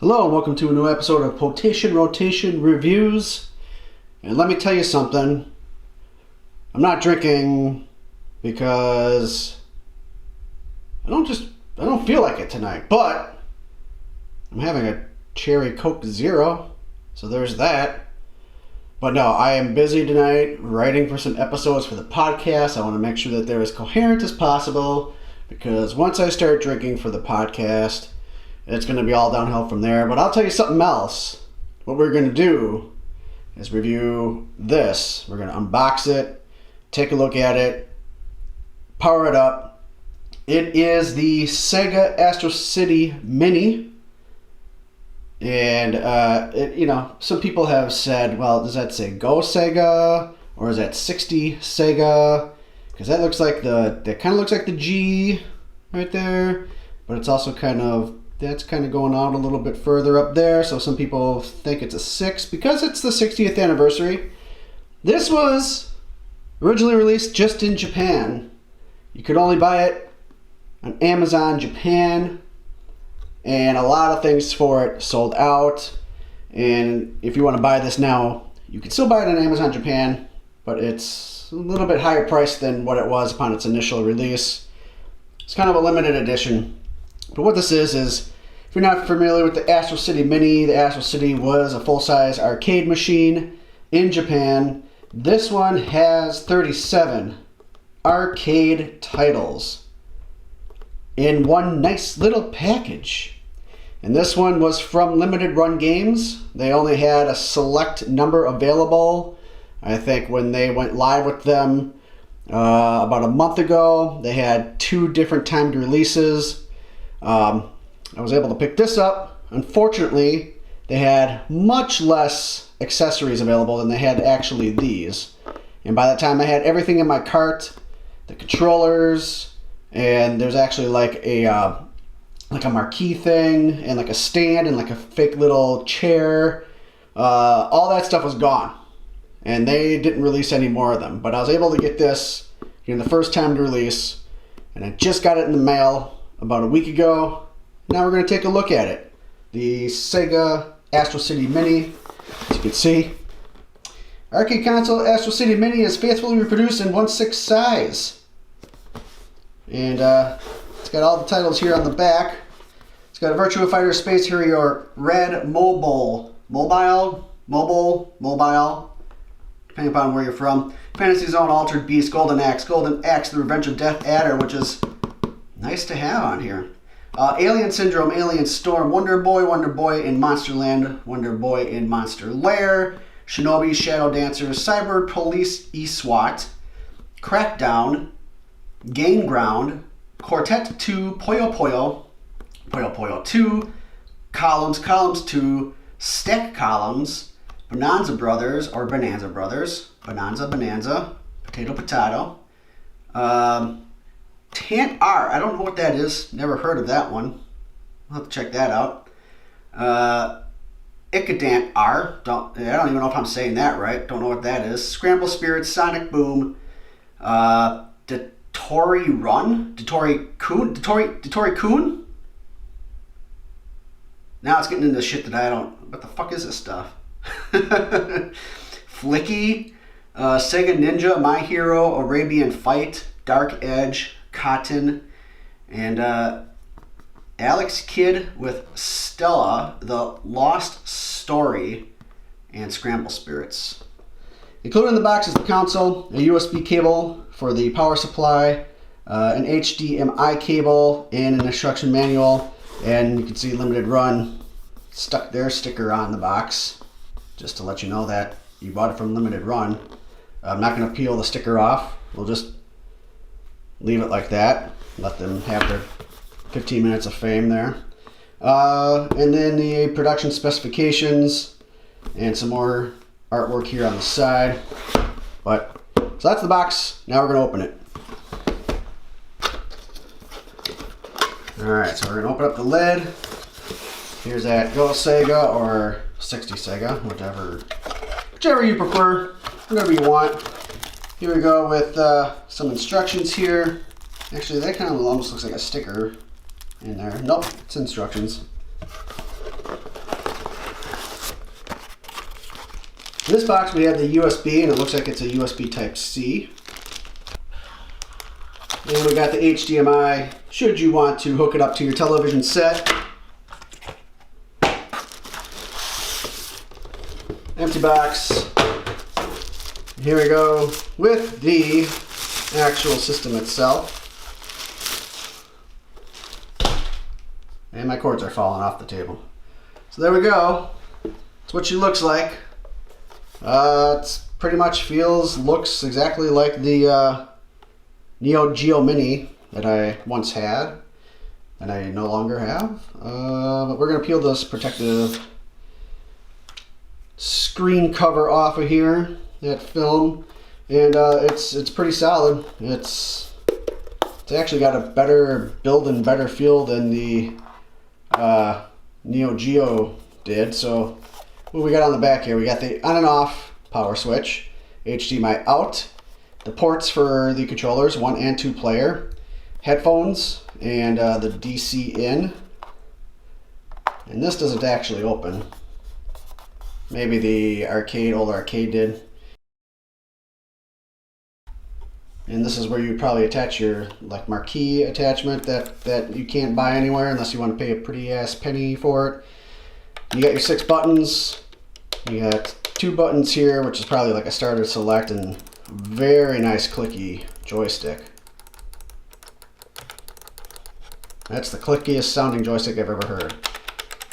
Hello and welcome to a new episode of Potation Rotation Reviews. And let me tell you something. I'm not drinking because I don't feel like it tonight. But I'm having a cherry Coke Zero, so there's that. But no, I am busy tonight writing for some episodes for the podcast. I want to make sure that they're as coherent as possible because once I start drinking for the podcast, it's going to be all downhill from there. But I'll tell you something else. What we're going to do is review this. We're going to unbox it, take a look at it, power it up. It is the SEGA Astro City Mini. And, some people have said, well, does that say Go Sega? Or is that 60 Sega? Because that kind of looks like the G right there. But it's also that's kind of going out a little bit further up there, so some people think it's a 6 because it's the 60th anniversary. This was originally released just in Japan. You could only buy it on Amazon Japan, and a lot of things for it sold out. And if you want to buy this now, you can still buy it on Amazon Japan, but it's a little bit higher priced than what it was upon its initial release. It's kind of a limited edition. But what this is if you're not familiar with the Astro City Mini, the Astro City was a full-size arcade machine in Japan. This one has 37 arcade titles in one nice little package. And this one was from Limited Run Games. They only had a select number available. I think when they went live with them about a month ago, they had 2 different timed releases. I was able to pick this up. Unfortunately, they had much less accessories available than they had actually these. And by the time I had everything in my cart, the controllers, and there's actually like a marquee thing, and like a stand, and like a fake little chair, all that stuff was gone. And they didn't release any more of them. But I was able to get this in the first timed release, and I just got it in the mail about a week ago. Now we're going to take a look at it. The SEGA Astro City Mini, as you can see. Arcade console Astro City Mini is faithfully reproduced in 1/6 size. And it's got all the titles here on the back. It's got a Virtua Fighter Space Hero Red Mobile, depending upon where you're from. Fantasy Zone, Altered Beast, Golden Axe, The Revenge of Death Adder, which is nice to have on here. Alien Syndrome, Alien Storm, Wonder Boy in Monsterland, Wonder Boy in Monster Lair, Shinobi, Shadow Dancers, Cyber Police eSWAT, Crackdown, Gain Ground, Quartet 2, Puyo Puyo 2, Columns 2, Stack Columns, Bonanza Brothers, Bonanza, Potato, Tant R, I don't know what that is. Never heard of that one. I'll have to check that out. Icadant R, I don't even know if I'm saying that right. Don't know what that is. Scramble Spirits, Sonic Boom, Dotori Kun? Now it's getting into shit that I don't, what the fuck is this stuff? Flicky, Sega Ninja, My Hero, Arabian Fight, Dark Edge, Cotton, and Alex Kidd with Stella, The Lost Story, and Scramble Spirits. Included in the box is the console, a USB cable for the power supply, an HDMI cable, and an instruction manual. And you can see Limited Run stuck their sticker on the box, just to let you know that you bought it from Limited Run. I'm not going to peel the sticker off. We'll just leave it like that. Let them have their 15 minutes of fame there. And then the production specifications and some more artwork here on the side. So that's the box. Now we're going to open it. Alright, so we're going to open up the lid. Here's that Go Sega or 60 Sega, whichever you prefer, whatever you want. Here we go with some instructions here. Actually, that kind of almost looks like a sticker in there. Nope, it's instructions. In this box we have the USB, and it looks like it's a USB Type-C. And we got the HDMI, should you want to hook it up to your television set. Empty box. Here we go with the actual system itself. And my cords are falling off the table. So there we go. That's what she looks like. It's pretty much looks exactly like the Neo Geo Mini that I once had and I no longer have. But we're going to peel this protective screen cover off of here, that film, and it's pretty solid. It's actually got a better build and better feel than the Neo Geo did. So what we got on the back here, we got the on and off power switch, HDMI out, the ports for the controllers, 1 and 2 player, headphones, and the DC in. And this doesn't actually open. Maybe the old arcade did. And this is where you probably attach your marquee attachment that you can't buy anywhere unless you want to pay a pretty ass penny for it. You got your 6 buttons. You got 2 buttons here, which is probably like a starter select, and very nice clicky joystick. That's the clickiest sounding joystick I've ever heard.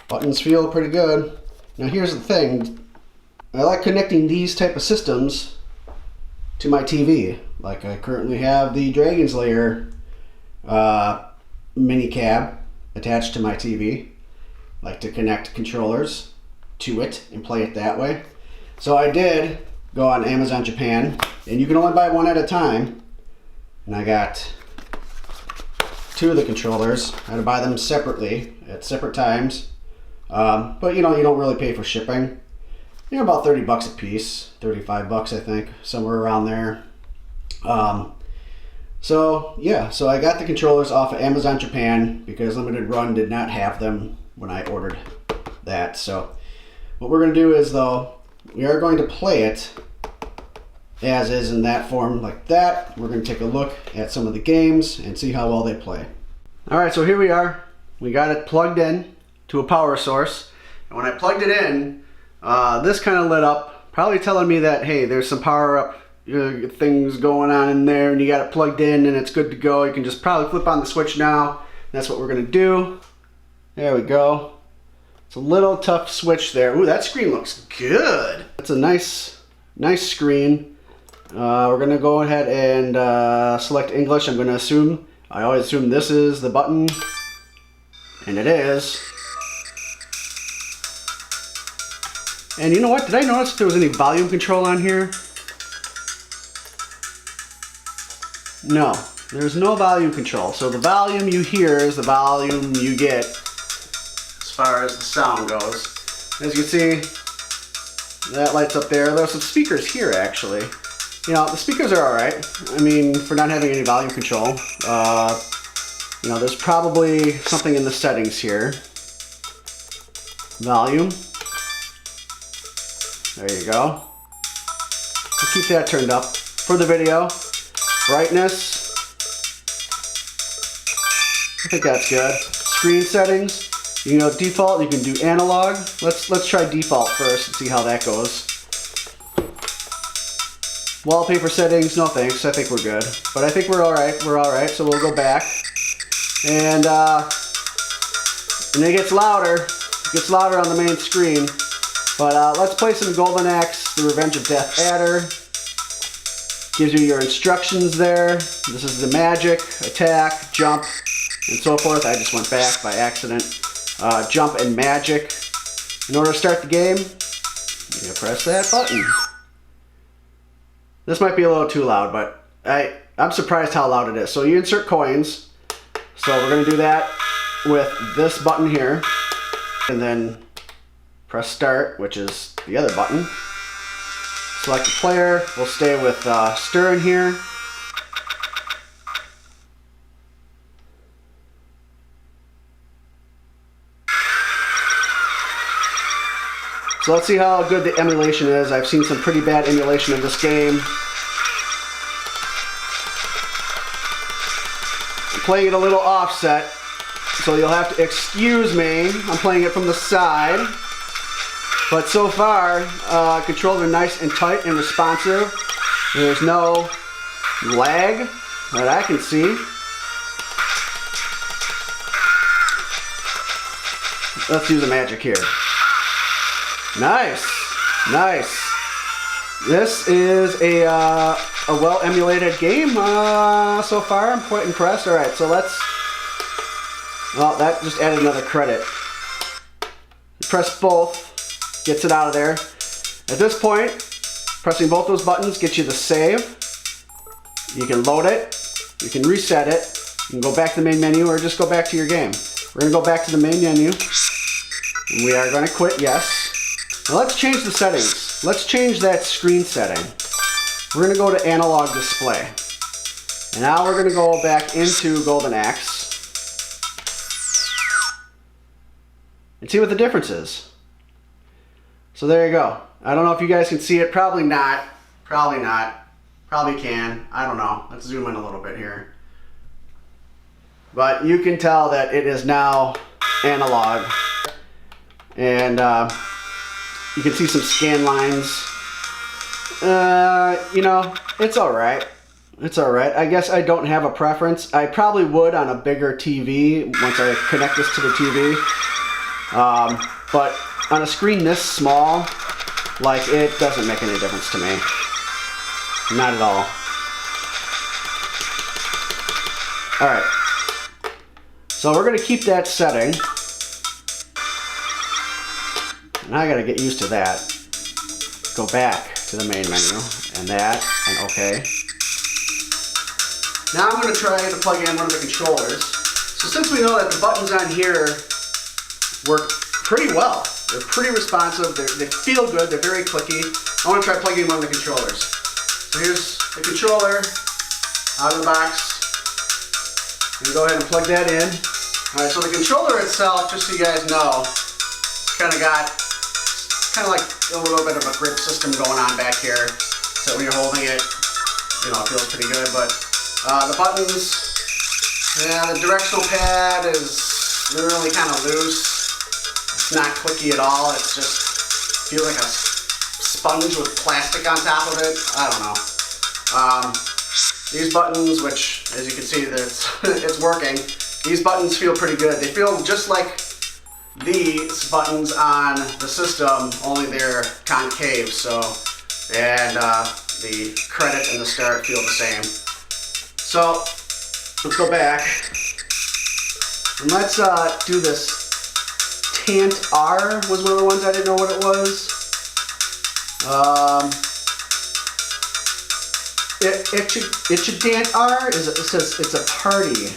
Buttons feel pretty good. Now here's the thing. I like connecting these type of systems to my TV. Like I currently have the Dragon's Lair mini cab attached to my TV. Like to connect controllers to it and play it that way. So I did go on Amazon Japan, and you can only buy one at a time. And I got 2 of the controllers. I had to buy them separately at separate times. But you know, you don't really pay for shipping. You know, about 30 bucks a piece, 35 bucks I think, somewhere around there. So yeah, so I got the controllers off of Amazon Japan because Limited Run did not have them when I ordered that. So what we're going to do is, though, we are going to play it as is in that form like that. We're going to take a look at some of the games and see how well they play. Alright, so here we are. We got it plugged in to a power source. And when I plugged it in, this kind of lit up, probably telling me that, hey, there's some power up things going on in there, and you got it plugged in and it's good to go. You can just probably flip on the switch now. That's what we're going to do. There we go. It's a little tough switch there. Ooh, that screen looks good. That's a nice screen. We're gonna go ahead and select English. I'm gonna assume, I always assume this is the button, and it is. And you know what? Did I notice if there was any volume control on here? No, there's no volume control. So the volume you hear is the volume you get as far as the sound goes. As you can see, that lights up there. There's some speakers here actually. You know, the speakers are alright. I mean, for not having any volume control. You know, there's probably something in the settings here. Volume. There you go. We'll keep that turned up for the video. Brightness. I think that's good. Screen settings. You know, default, you can do analog. Let's try default first and see how that goes. Wallpaper settings, no thanks. I think we're good. But I think we're alright. We're alright, so we'll go back. And it gets louder. It gets louder on the main screen. But let's play some Golden Axe, The Revenge of Death Adder. Gives you your instructions there. This is the magic, attack, jump, and so forth. I just went back by accident. Jump and magic. In order to start the game, you press that button. This might be a little too loud, but I'm surprised how loud it is. So you insert coins. So we're going to do that with this button here. And then press start, which is the other button. Select the player. We'll stay with stir in here. So let's see how good the emulation is. I've seen some pretty bad emulation of this game. I'm playing it a little offset, so you'll have to excuse me. I'm playing it from the side. But so far, controls are nice and tight and responsive. There's no lag that I can see. Let's use a magic here. Nice, nice. This is a well emulated game so far. I'm quite impressed. All right, so let's. Well, that just added another credit. You press both, gets it out of there. At this point, pressing both those buttons gets you the save. You can load it. You can reset it. You can go back to the main menu or just go back to your game. We're gonna go back to the main menu. And we are going to quit, yes. Now let's change the settings. Let's change that screen setting. We're going to go to analog display. And now we're going to go back into Golden Axe and see what the difference is. So there you go. I don't know if you guys can see it. Probably not. Probably not. Probably can. I don't know. Let's zoom in a little bit here. But you can tell that it is now analog. And you can see some scan lines. You know, it's alright. It's alright. I guess I don't have a preference. I probably would on a bigger TV once I connect this to the TV. But on a screen this small, like, it doesn't make any difference to me. Not at all. Alright. So we're going to keep that setting. And I gotta get used to that. Go back to the main menu, and that, and okay. Now I'm gonna try to plug in one of the controllers. So since we know that the buttons on here work pretty well, they're pretty responsive, they feel good, they're very clicky, I wanna try plugging in one of the controllers. So here's the controller out of the box. You can go ahead and plug that in. Alright, so the controller itself, just so you guys know, it's kind of like a little bit of a grip system going on back here. So when you're holding it, you know, it feels pretty good. But the buttons, yeah, the directional pad is really kind of loose. It's not clicky at all. It's just feels like a sponge with plastic on top of it. I don't know. These buttons, which as you can see, it's working. These buttons feel pretty good. They feel just like these buttons on the system, only they're concave, so, and the credit and the start feel the same. So let's go back and let's do this. Tant R was one of the ones I didn't know what it was. Tant R it says it's a party.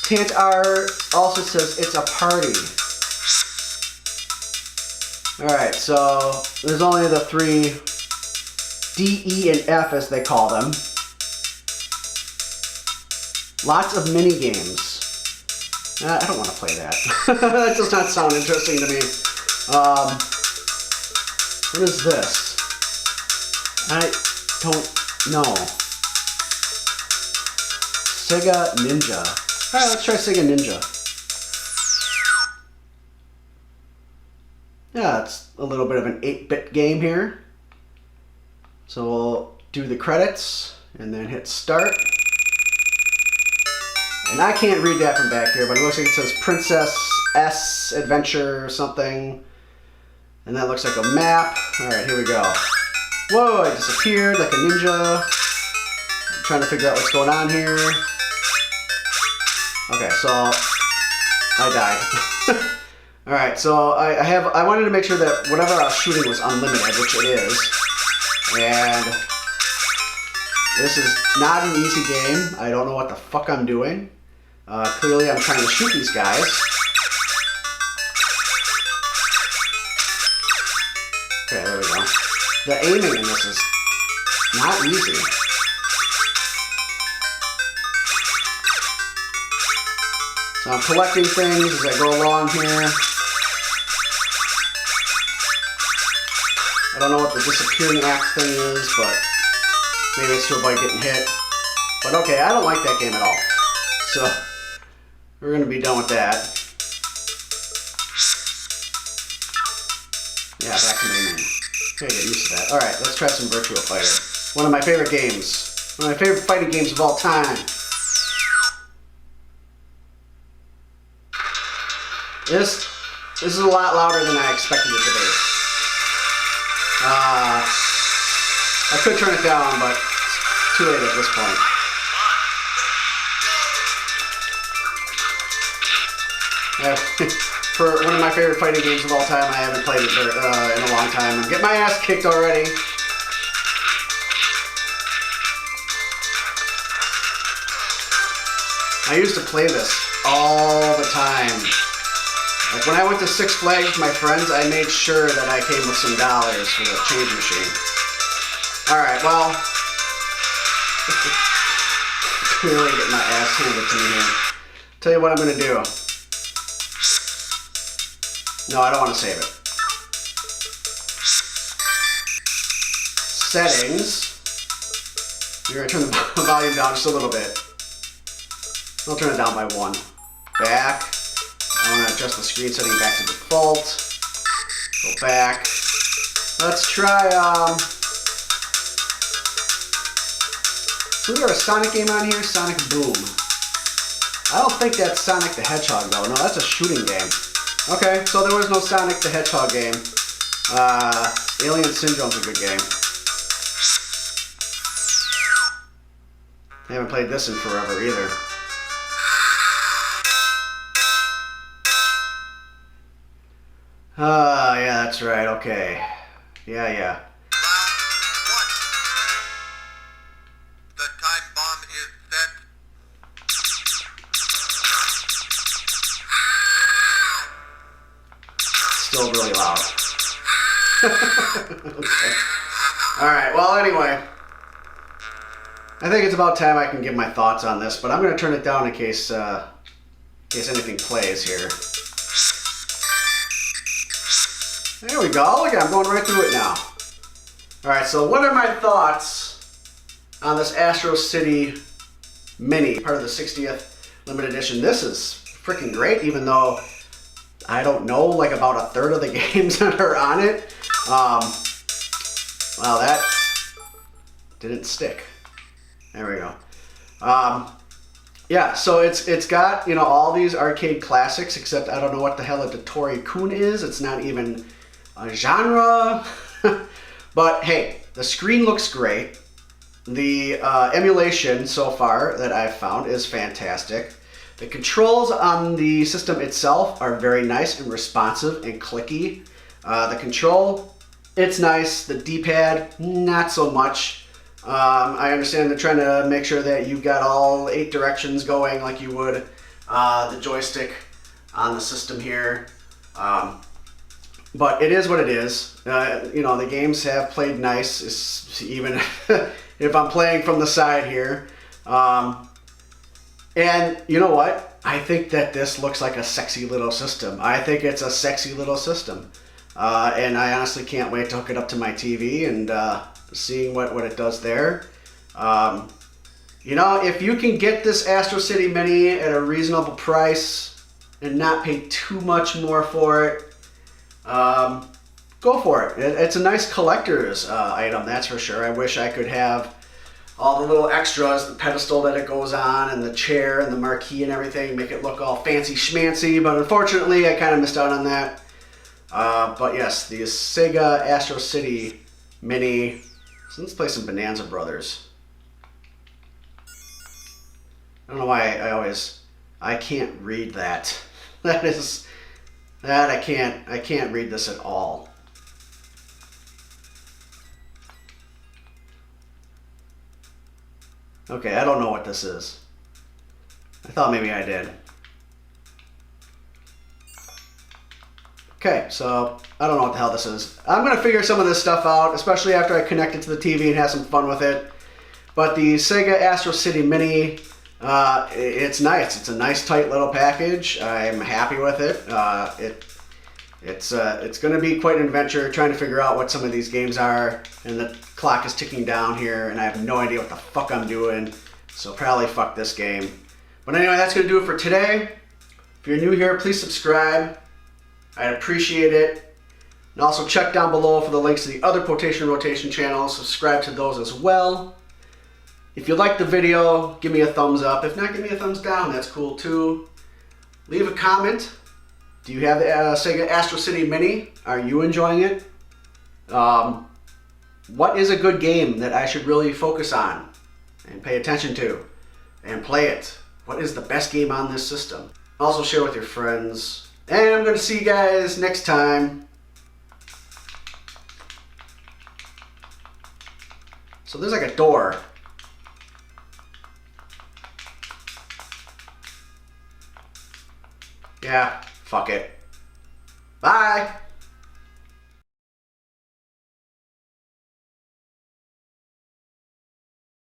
Tant R also says it's a party. Alright, so there's only the three D, E, and F as they call them. Lots of mini games. I don't want to play that. That does not sound interesting to me. What is this? I don't know. SEGA Ninja. Alright, let's try SEGA Ninja. Yeah, it's a little bit of an 8-bit game here. So we'll do the credits and then hit start. And I can't read that from back here, but it looks like it says Princess S Adventure or something. And that looks like a map. Alright, here we go. Whoa, I disappeared like a ninja. I'm trying to figure out what's going on here. Okay, so I died. Alright, so I wanted to make sure that whatever I was shooting was unlimited, which it is. And this is not an easy game. I don't know what the fuck I'm doing. Clearly I'm trying to shoot these guys. Okay, there we go. The aiming in this is not easy. So I'm collecting things as I go along here. I don't know what the disappearing act thing is, but maybe it's to avoid getting hit. But okay, I don't like that game at all. So we're going to be done with that. Yeah, back to main menu. Okay, get used to that. Alright, let's try some Virtua Fighter. One of my favorite games. One of my favorite fighting games of all time. This is a lot louder than I expected it to be. I could turn it down, but it's too late at this point. For one of my favorite fighting games of all time, I haven't played it in a long time. I'm getting my ass kicked already. I used to play this all the time. Like when I went to Six Flags with my friends, I made sure that I came with some dollars for the change machine. Alright, well, clearly getting my ass handed to me here. Tell you what I'm going to do. No, I don't want to save it. Settings. You're going to turn the volume down just a little bit. I'll turn it down by 1. Back. I want to adjust the screen setting back to default. Go back. Let's try, is there a Sonic game on here? Sonic Boom. I don't think that's Sonic the Hedgehog though. No, that's a shooting game. Okay, so there was no Sonic the Hedgehog game. Alien Syndrome's a good game. I haven't played this in forever either. Yeah, that's right, okay. Yeah. The time bomb is set. Still really loud. Okay. Alright, well anyway. I think it's about time I can give my thoughts on this, but I'm going to turn it down in case anything plays here. There we go. Look, I'm going right through it now. Alright, so what are my thoughts on this Astro City Mini, part of the 60th limited edition? This is freaking great, even though I don't know like about a third of the games that are on it. Wow, that didn't stick. There we go. Yeah, so it's got, you know, all these arcade classics, except I don't know what the hell a Dotori Kun is. It's not even a genre. But hey, the screen looks great. The emulation so far that I've found is fantastic. The controls on the system itself are very nice and responsive and clicky. The control, it's nice. The D-pad, not so much. I understand they're trying to make sure that you've got all 8 directions going like you would the joystick on the system here. But it is what it is. You know, the games have played nice, even if I'm playing from the side here. And you know what? I think that this looks like a sexy little system. I think it's a sexy little system. And I honestly can't wait to hook it up to my TV and seeing what it does there. You know, if you can get this Astro City Mini at a reasonable price and not pay too much more for it, go for it. It's a nice collector's item, that's for sure. I wish I could have all the little extras, the pedestal that it goes on, and the chair, and the marquee, and everything, make it look all fancy schmancy, but unfortunately, I kind of missed out on that. But yes, the SEGA Astro City Mini. So let's play some Bonanza Brothers. I don't know why I can't read that. I can't read this at all. Okay, I don't know what this is. I thought maybe I did. Okay, so I don't know what the hell this is. I'm going to figure some of this stuff out, especially after I connect it to the TV and have some fun with it. But the SEGA Astro City Mini, it's nice. It's a nice, tight little package. I'm happy with it. It's going to be quite an adventure trying to figure out what some of these games are, and the clock is ticking down here, and I have no idea what the fuck I'm doing, so probably fuck this game. But anyway, that's going to do it for today. If you're new here, please subscribe. I'd appreciate it. And also check down below for the links to the other Potation Rotation channels. Subscribe to those as well. If you like the video, give me a thumbs up. If not, give me a thumbs down. That's cool too. Leave a comment. Do you have the SEGA Astro City Mini? Are you enjoying it? What is a good game that I should really focus on and pay attention to and play it? What is the best game on this system? Also share with your friends. And I'm going to see you guys next time. So there's like a door. Yeah, fuck it. Bye!